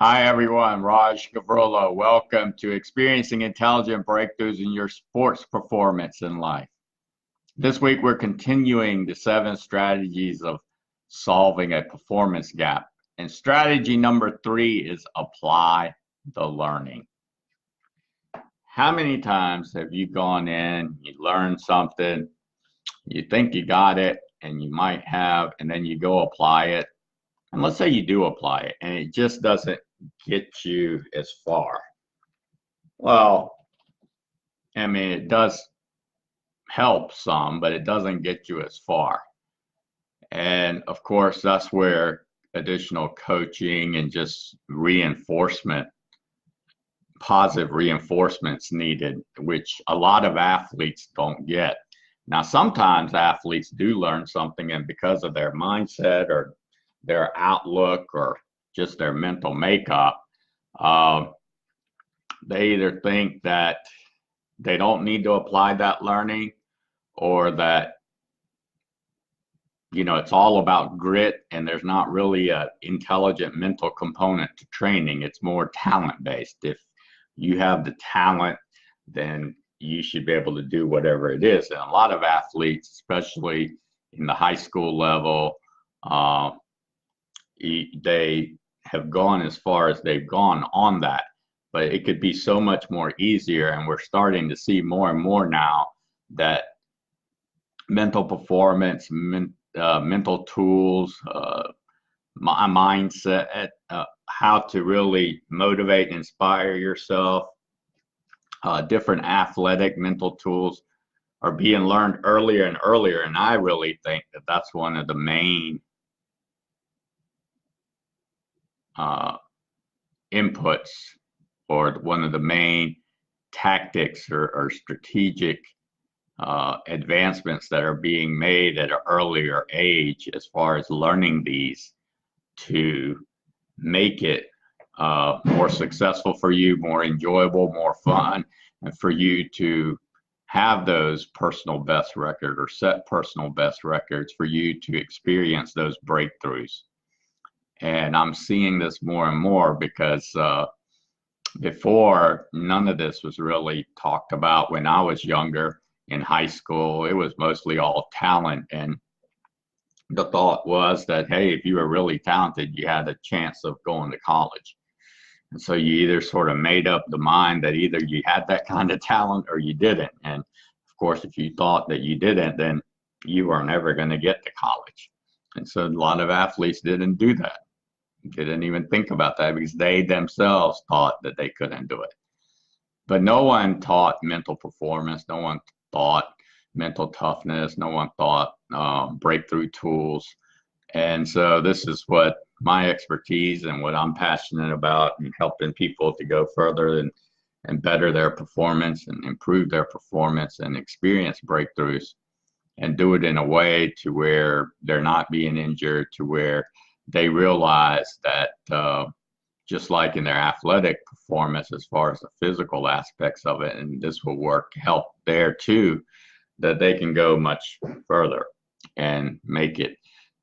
Hi everyone, Raj Gavrolo. Welcome to Experiencing Intelligent Breakthroughs in Your Sports Performance in Life. This week we're continuing the 7 strategies of solving a performance gap. And strategy number 3 is apply the learning. How many times have you gone in, you learned something, you think you got it, and you might have, and then you go apply it, and let's say you do apply it, and it just doesn't get you as far. Well, I mean, it does help some, but it doesn't get you as far. And of course, that's where additional coaching and just reinforcement, positive reinforcement's needed, which a lot of athletes don't get. Now, sometimes athletes do learn something, and because of their mindset or their outlook or just their mental makeup, uh, they either think that they don't need to apply that learning, or that it's all about grit and there's not really a intelligent mental component to training. It's more talent based. If you have the talent, then you should be able to do whatever it is. And a lot of athletes, especially in the high school level, uh, they have gone as far as they've gone on that, but it could be so much more easier. And we're starting to see more and more now that mental performance, mental tools, mindset, how to really motivate and inspire yourself, different athletic mental tools are being learned earlier and earlier. And I really think that that's one of the main inputs, or one of the main tactics or strategic advancements that are being made at an earlier age as far as learning these to make it more successful for you, more enjoyable, more fun, and for you to have those personal best records or set personal best records, for you to experience those breakthroughs. And I'm seeing this more and more because before, none of this was really talked about. When I was younger in high school, it was mostly all talent. And the thought was that, hey, if you were really talented, you had a chance of going to college. And so you either sort of made up the mind that either you had that kind of talent or you didn't. And of course, if you thought that you didn't, then you were never going to get to college. And so a lot of athletes didn't do that. They didn't even think about that because they themselves thought that they couldn't do it. But no one taught mental performance. No one taught mental toughness. No one taught breakthrough tools. And so this is what my expertise and what I'm passionate about, and helping people to go further and better their performance and improve their performance and experience breakthroughs, and do it in a way to where they're not being injured, to where they realize that just like in their athletic performance, as far as the physical aspects of it, and this will help there too, that they can go much further and make it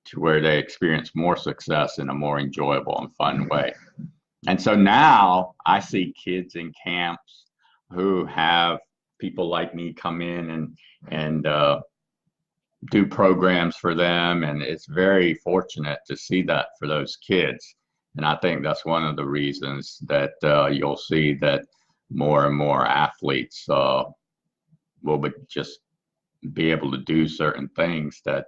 to where they experience more success in a more enjoyable and fun way. And so now I see kids in camps who have people like me come in and do programs for them, and it's very fortunate to see that for those kids. And I think that's one of the reasons that you'll see that more and more athletes will just be able to do certain things that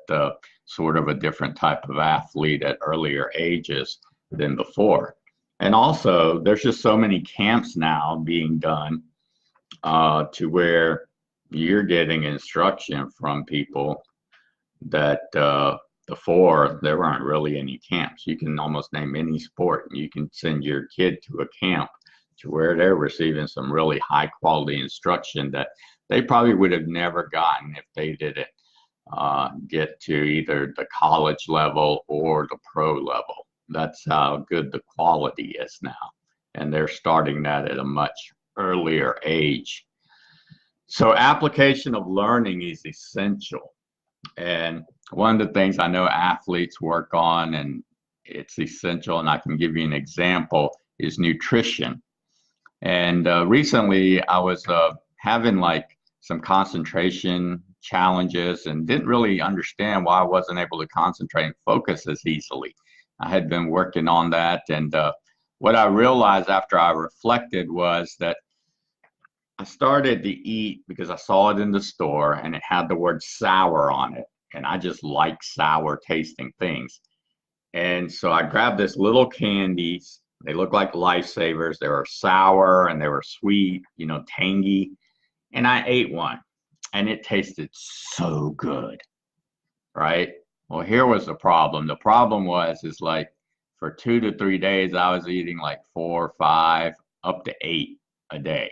sort of a different type of athlete at earlier ages than before. And also, there's just so many camps now being done to where you're getting instruction from people that before there weren't really any camps. You can almost name any sport and you can send your kid to a camp to where they're receiving some really high quality instruction that they probably would have never gotten if they didn't get to either the college level or the pro level. That's how good the quality is now. And they're starting that at a much earlier age. So application of learning is essential. And one of the things I know athletes work on, and it's essential, and I can give you an example, is nutrition. And recently I was having like some concentration challenges and didn't really understand why I wasn't able to concentrate and focus as easily. I had been working on that, and what I realized after I reflected was that I started to eat because I saw it in the store and it had the word sour on it. And I just like sour tasting things. And so I grabbed this little candies. They look like lifesavers. They were sour and they were sweet, you know, tangy. And I ate one and it tasted so good, right? Well, here was the problem. The problem was, is like for 2 to 3 days, I was eating like 4 or 5, up to 8 a day.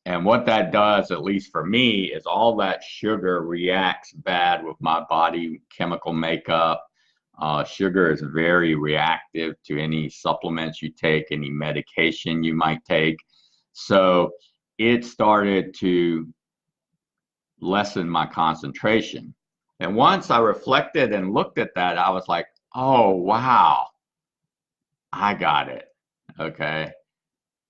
And what that does, at least for me, is all that sugar reacts bad with my body chemical makeup. Sugar is very reactive to any supplements you take, any medication you might take. So it started to lessen my concentration. And once I reflected and looked at that, I was like, oh, wow, I got it. Okay.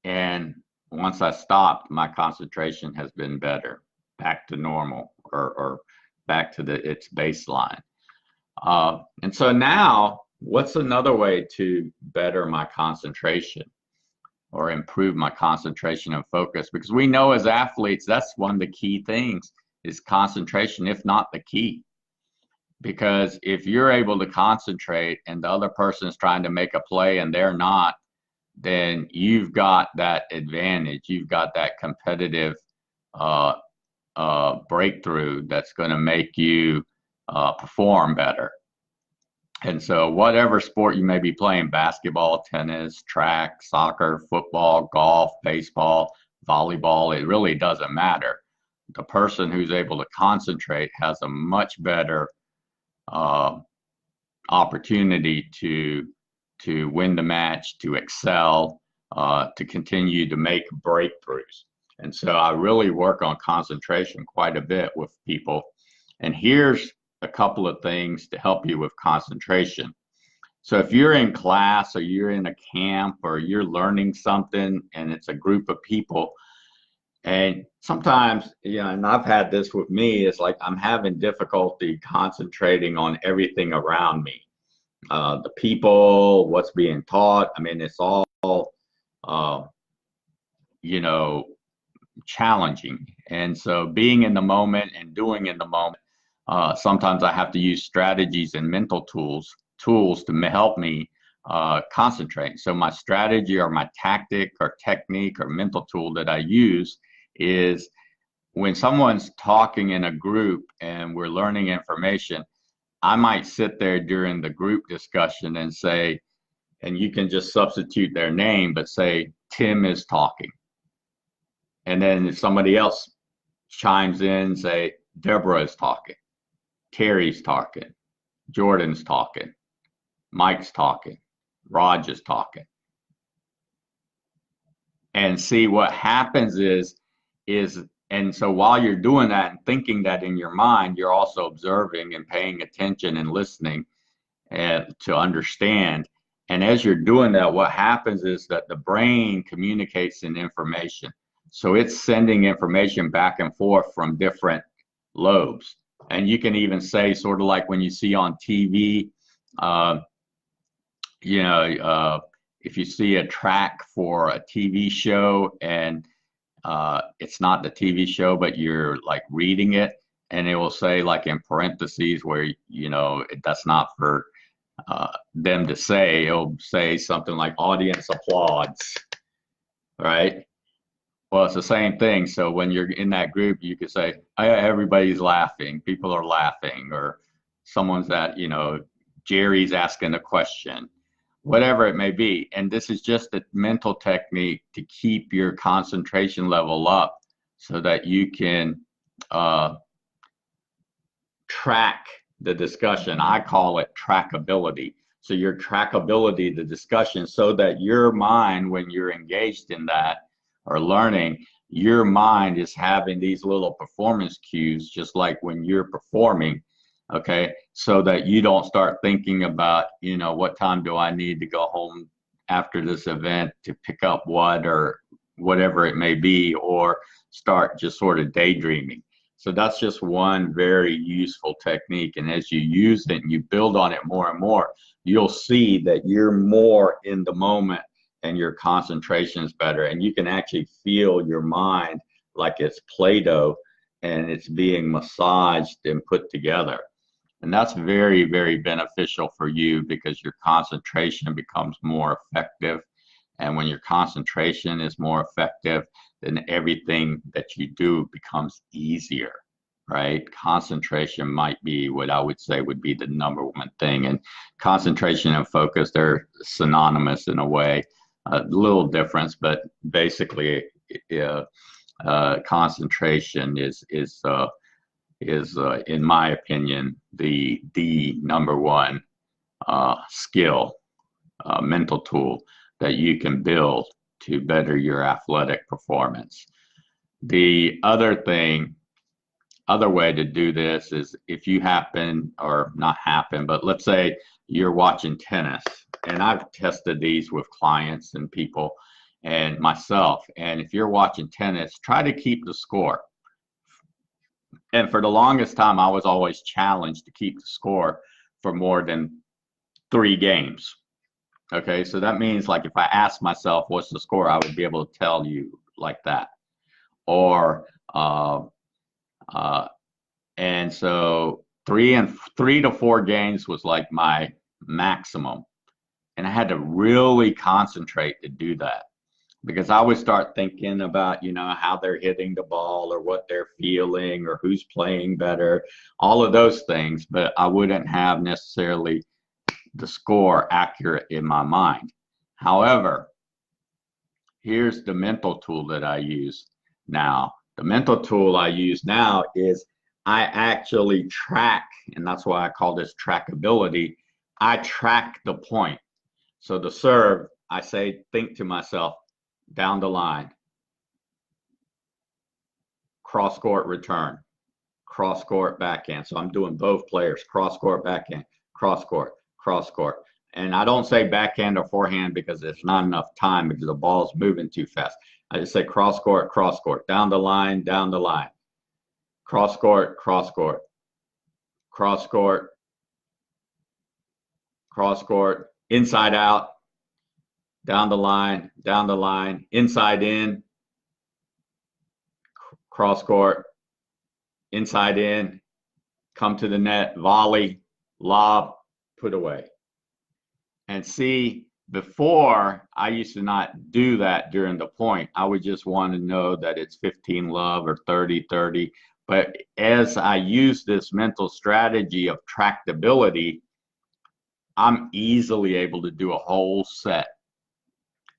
And once I stopped, my concentration has been better, back to normal, or back to its baseline. And so now, what's another way to better my concentration or improve my concentration and focus? Because we know as athletes, that's one of the key things is concentration, if not the key. Because if you're able to concentrate and the other person is trying to make a play and they're not, then you've got that advantage. You've got that competitive breakthrough that's going to make you perform better. And so whatever sport you may be playing, basketball, tennis, track, soccer, football, golf, baseball, volleyball, it really doesn't matter. The person who's able to concentrate has a much better opportunity to win the match, to excel, to continue to make breakthroughs. And so I really work on concentration quite a bit with people. And here's a couple of things to help you with concentration. So if you're in class or you're in a camp or you're learning something and it's a group of people, and sometimes, you know, and I've had this with me, it's like I'm having difficulty concentrating on everything around me. The people, what's being taught. I mean, it's all, you know, challenging. And so being in the moment and doing in the moment, sometimes I have to use strategies and mental tools to help me concentrate. So my strategy or my tactic or technique or mental tool that I use is when someone's talking in a group and we're learning information, I might sit there during the group discussion and say, and you can just substitute their name, but say, Tim is talking. And then if somebody else chimes in, say, Deborah is talking, Terry's talking, Jordan's talking, Mike's talking, Raj is talking. And see what happens is, and so while you're doing that and thinking that in your mind, you're also observing and paying attention and listening and to understand. And as you're doing that, what happens is that the brain communicates in information. So it's sending information back and forth from different lobes. And you can even say, sort of like when you see on TV, you know, if you see a track for a TV show and it's not the TV show, but you're like reading it, and it will say like in parentheses where, you know, that's not for them to say, it'll say something like audience applauds, right? Well, it's the same thing. So when you're in that group, you could say, oh, yeah, everybody's laughing, people are laughing, or someone's that, you know, Jerry's asking a question, whatever it may be. And this is just a mental technique to keep your concentration level up so that you can track the discussion. I call it trackability. So your trackability, the discussion, so that your mind, when you're engaged in that or learning, your mind is having these little performance cues, just like when you're performing, okay, so that you don't start thinking about, you know, what time do I need to go home after this event to pick up what or whatever it may be, or start just sort of daydreaming. So that's just one very useful technique. And as you use it and you build on it more and more, you'll see that you're more in the moment and your concentration is better. And you can actually feel your mind like it's Play-Doh and it's being massaged and put together. And that's very, very beneficial for you because your concentration becomes more effective. And when your concentration is more effective, then everything that you do becomes easier, right? Concentration might be what I would say would be the number one thing. And concentration and focus, they're synonymous in a way, a little difference, but basically concentration is in my opinion, the number one skill, mental tool that you can build to better your athletic performance. The other way to do this is if you happen, or not happen, but let's say you're watching tennis, and I've tested these with clients and people and myself, and if you're watching tennis, try to keep the score. And for the longest time, I was always challenged to keep the score for more than 3 games. Okay, so that means like if I asked myself what's the score, I would be able to tell you like that. Or and so 3 to 4 games was like my maximum, and I had to really concentrate to do that, because I would start thinking about, you know, how they're hitting the ball or what they're feeling or who's playing better, all of those things, but I wouldn't have necessarily the score accurate in my mind. However, here's the mental tool that I use now. The mental tool I use now is I actually track, and that's why I call this trackability. I track the point. So the serve, I say, think to myself, down the line, cross court return, cross court backhand. So I'm doing both players, cross court backhand, cross court, cross court. And I don't say backhand or forehand because it's not enough time because the ball's moving too fast. I just say cross court, down the line, cross court, cross court, cross court, cross court, inside out, down the line, inside in, cross court, inside in, come to the net, volley, lob, put away. And see, before I used to not do that during the point. I would just want to know that it's 15 love or 30-30. But as I use this mental strategy of tractability, I'm easily able to do a whole set,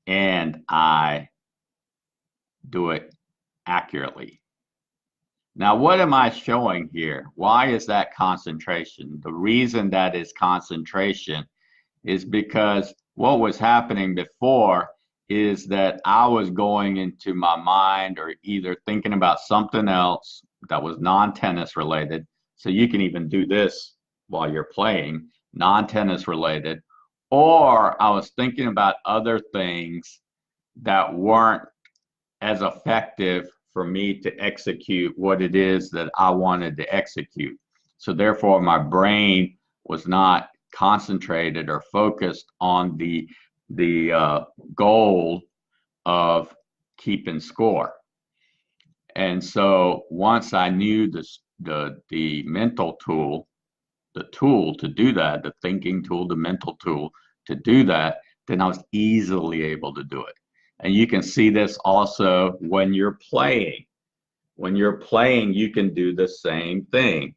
and I do it accurately. Now, what am I showing here? Why is that concentration? The reason that is concentration is because what was happening before is that I was going into my mind or either thinking about something else that was non-tennis related. So you can even do this while you're playing, non-tennis related, or I was thinking about other things that weren't as effective for me to execute what it is that I wanted to execute. So therefore my brain was not concentrated or focused on the goal of keeping score. And so once I knew the mental tool, the tool to do that, the thinking tool, the mental tool to do that, then I was easily able to do it. And you can see this also when you're playing. When you're playing, you can do the same thing.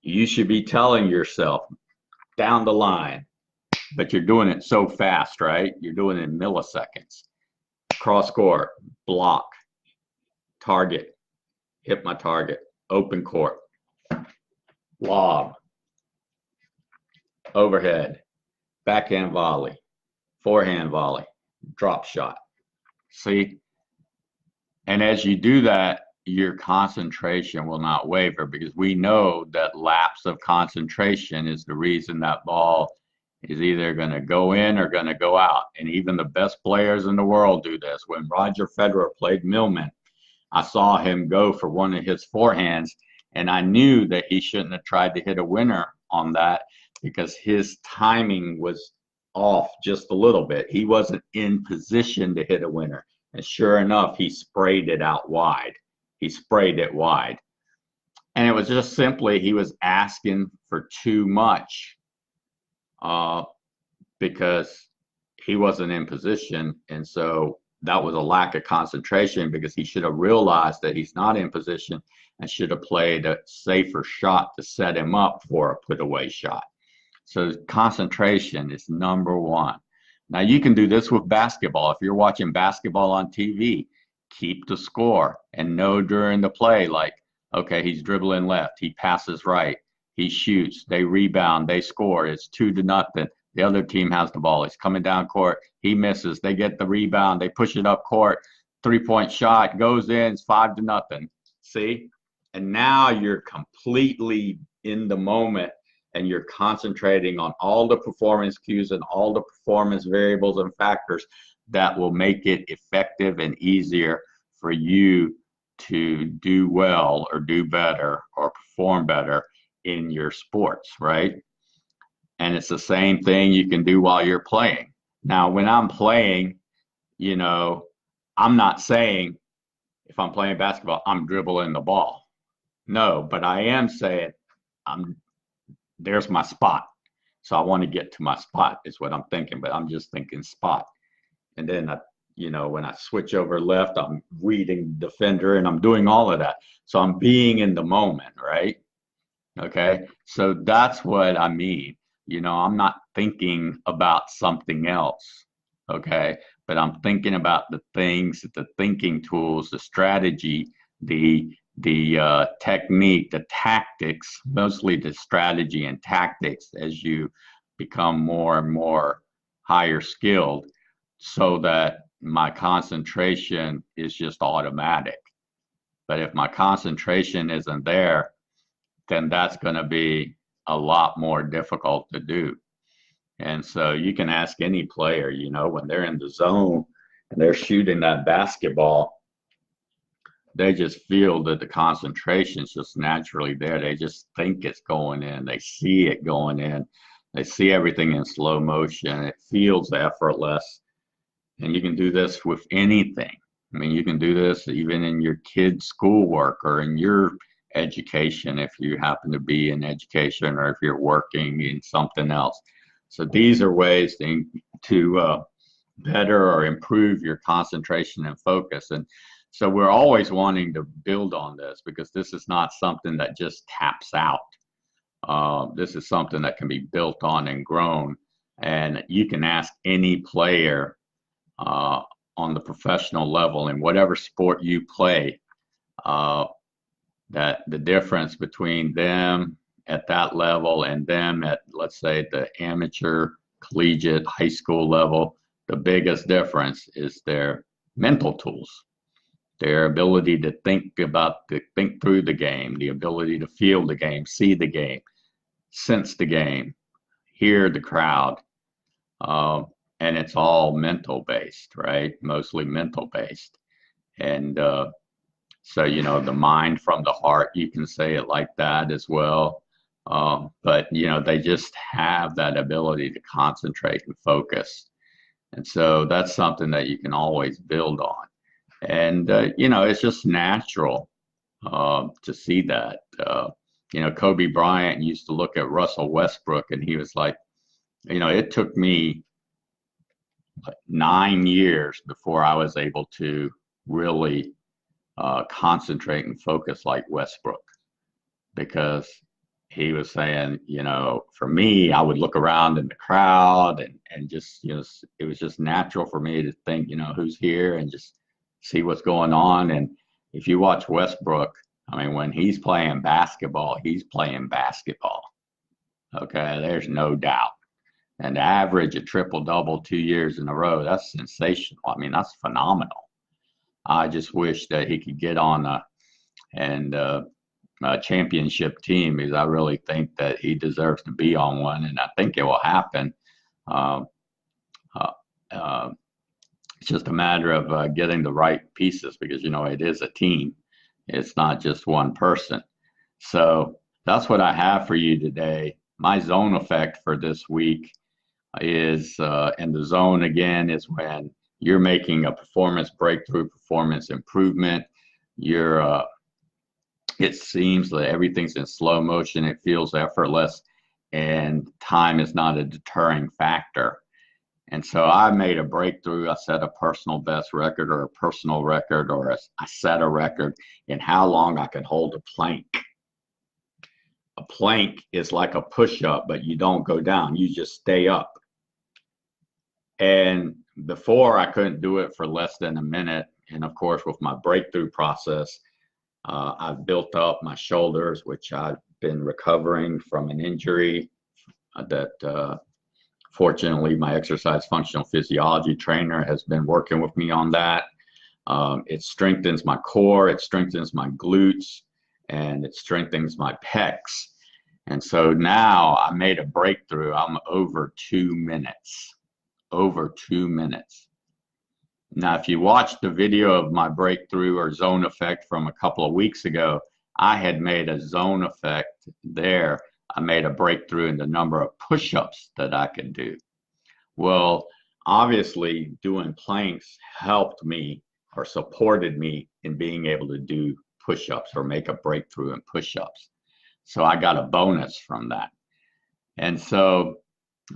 You should be telling yourself, down the line, but you're doing it so fast, right? You're doing it in milliseconds. Cross court, block, target, hit my target, open court, lob, overhead, backhand volley, forehand volley, drop shot. See? And as you do that, your concentration will not waver, because we know that lapse of concentration is the reason that ball is either going to go in or going to go out. And even the best players in the world do this. When Roger Federer played Millman, I saw him go for one of his forehands, and I knew that he shouldn't have tried to hit a winner on that because his timing was off just a little bit. He wasn't in position to hit a winner. And sure enough, he sprayed it out wide. He sprayed it wide. And it was just simply he was asking for too much because he wasn't in position. And so that was a lack of concentration because he should have realized that he's not in position and should have played a safer shot to set him up for a put away shot. So concentration is number one. Now you can do this with basketball. If you're watching basketball on TV, keep the score and know during the play, like, okay, he's dribbling left, he passes right, he shoots, they rebound, they score, it's 2-0. The other team has the ball, he's coming down court, he misses, they get the rebound, they push it up court, 3-point shot goes in, it's 5-0. See? And now you're completely in the moment and you're concentrating on all the performance cues and all the performance variables and factors that will make it effective and easier for you to do well or do better or perform better in your sports, right? And it's the same thing you can do while you're playing. Now, when I'm playing, you know, I'm not saying if I'm playing basketball, I'm dribbling the ball. No, but I am saying there's my spot. So I want to get to my spot is what I'm thinking, but I'm just thinking spot. And then when I switch over left, I'm reading defender and I'm doing all of that. So I'm being in the moment, right? Okay. So that's what I mean. I'm not thinking about something else. Okay. But I'm thinking about the things, the thinking tools, the strategy, the technique, the tactics, mostly the strategy and tactics as you become more and more higher skilled, so that my concentration is just automatic. But if my concentration isn't there, then that's going to be a lot more difficult to do. And so you can ask any player, when they're in the zone and they're shooting that basketball, they just feel that the concentration is just naturally there. They just think it's going in. They see it going in. They see everything in slow motion. It feels effortless. And you can do this with anything. I mean, you can do this even in your kids' schoolwork or in your education if you happen to be in education or if you're working in something else. So these are ways to better or improve your concentration and focus. And so we're always wanting to build on this because this is not something that just taps out. This is something that can be built on and grown. And you can ask any player on the professional level in whatever sport you play, that the difference between them at that level and them at, let's say, the amateur, collegiate, high school level, the biggest difference is their mental tools, their ability to think through the game, the ability to feel the game, see the game, sense the game, hear the crowd. And it's all mental based, right? Mostly mental based. And so, the mind from the heart, you can say it like that as well. But, they just have that ability to concentrate and focus. And so that's something that you can always build on. And, it's just natural to see that. Kobe Bryant used to look at Russell Westbrook and he was like, it took me 9 years before I was able to really concentrate and focus like Westbrook, because he was saying, for me, I would look around in the crowd and just, it was just natural for me to think, who's here and just see what's going on. And if you watch Westbrook, I mean, when he's playing basketball, he's playing basketball. Okay, there's no doubt. And to average a triple-double 2 years in a row, that's sensational. I mean, that's phenomenal. I just wish that he could get on a championship team, because I really think that he deserves to be on one, and I think it will happen. Uh, uh, uh, it's just a matter of getting the right pieces because, you know, it is a team. It's not just one person. So that's what I have for you today. My zone effect for this week is, and the zone again is when you're making a performance breakthrough, performance improvement. You're, it seems that everything's in slow motion. It feels effortless, and time is not a deterring factor. And so I made a breakthrough. I set a personal best record or a personal record, or I set a record in how long I can hold a plank. A plank is like a push-up, but you don't go down. You just stay up. And before I couldn't do it for less than a minute. And of course, with my breakthrough process, I've built up my shoulders, which I've been recovering from an injury that fortunately my exercise functional physiology trainer has been working with me on that. It strengthens my core, it strengthens my glutes, and it strengthens my pecs. And so now I made a breakthrough. I'm over 2 minutes. Over 2 minutes. Now, if you watched the video of my breakthrough or zone effect from a couple of weeks ago, I had made a zone effect there. I made a breakthrough in the number of push-ups that I could do. Well, obviously doing planks helped me or supported me in being able to do push-ups or make a breakthrough in push-ups. So I got a bonus from that. And so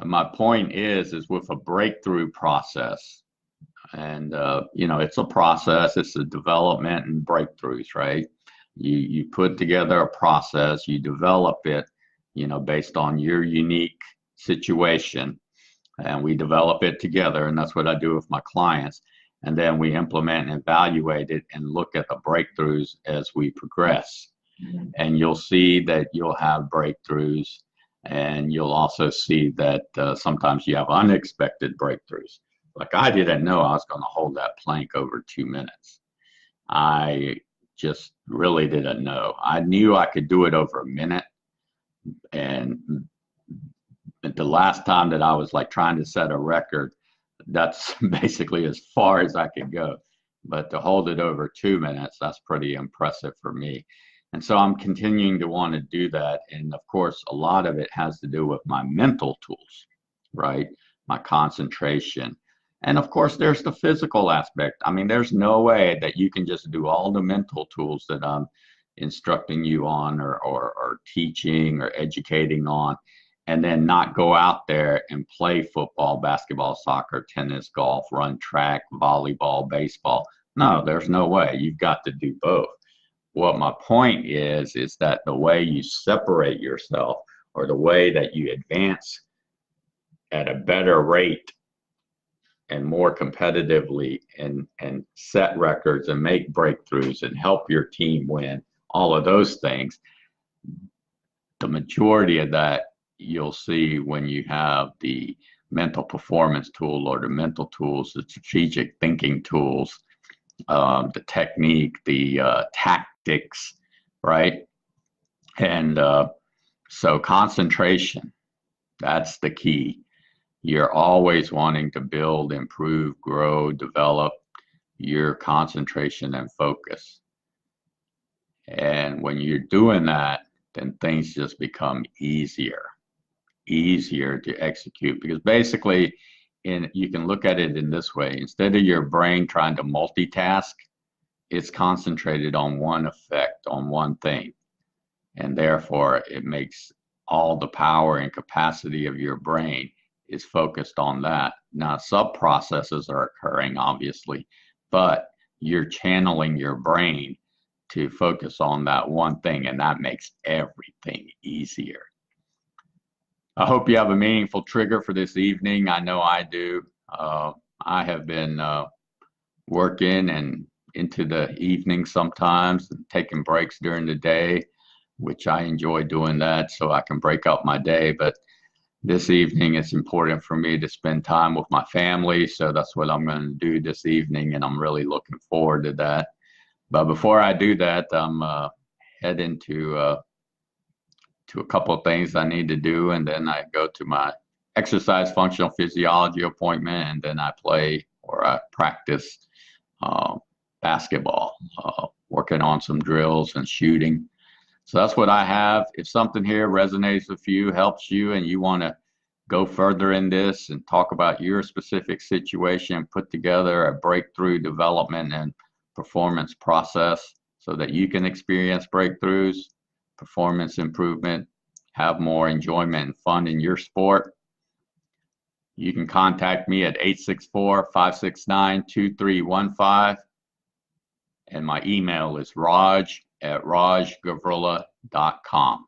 my point is with a breakthrough process, and you know, it's a process, it's a development and breakthroughs, right? You put together a process, you develop it, you know, based on your unique situation, and we develop it together, and that's what I do with my clients. And then we implement and evaluate it and look at the breakthroughs as we progress. And you'll see that you'll have breakthroughs, and you'll also see that sometimes you have unexpected breakthroughs. Like I didn't know I was going to hold that plank over 2 minutes. I just really didn't know. I knew I could do it over a minute. And the last time that I was like trying to set a record, that's basically as far as I could go. But to hold it over 2 minutes, that's pretty impressive for me. And so I'm continuing to want to do that. And of course, a lot of it has to do with my mental tools, right? My concentration. And of course, there's the physical aspect. I mean, there's no way that you can just do all the mental tools that I'm instructing you on or teaching or educating on, and then not go out there and play football, basketball, soccer, tennis, golf, run track, volleyball, baseball. No, there's no way. You've got to do both. What my point is that the way you separate yourself or the way that you advance at a better rate and more competitively and set records and make breakthroughs and help your team win, all of those things, the majority of that you'll see when you have the mental performance tool or the mental tools, the strategic thinking tools, the technique, the tactics, right? And so concentration, that's the key. You're always wanting to build, improve, grow, develop your concentration and focus. And when you're doing that, then things just become easier to execute, because basically you can look at it in this way. Instead of your brain trying to multitask, it's concentrated on one effect, on one thing. And therefore, it makes all the power and capacity of your brain is focused on that. Now, sub-processes are occurring, obviously, but you're channeling your brain to focus on that one thing, and that makes everything easier. I hope you have a meaningful trigger for this evening. I know I do. I have been working and into the evening sometimes, and taking breaks during the day, which I enjoy doing that so I can break up my day. But this evening, it's important for me to spend time with my family. So that's what I'm going to do this evening, and I'm really looking forward to that. But before I do that, I'm heading to a couple of things I need to do, and then I go to my exercise functional physiology appointment, and then I play or I practice basketball, working on some drills and shooting. So that's what I have. If something here resonates with you, helps you, and you want to go further in this and talk about your specific situation, put together a breakthrough development and performance process so that you can experience breakthroughs, performance improvement, have more enjoyment and fun in your sport, you can contact me at 864-569-2315. And my email is raj@rajgavrila.com.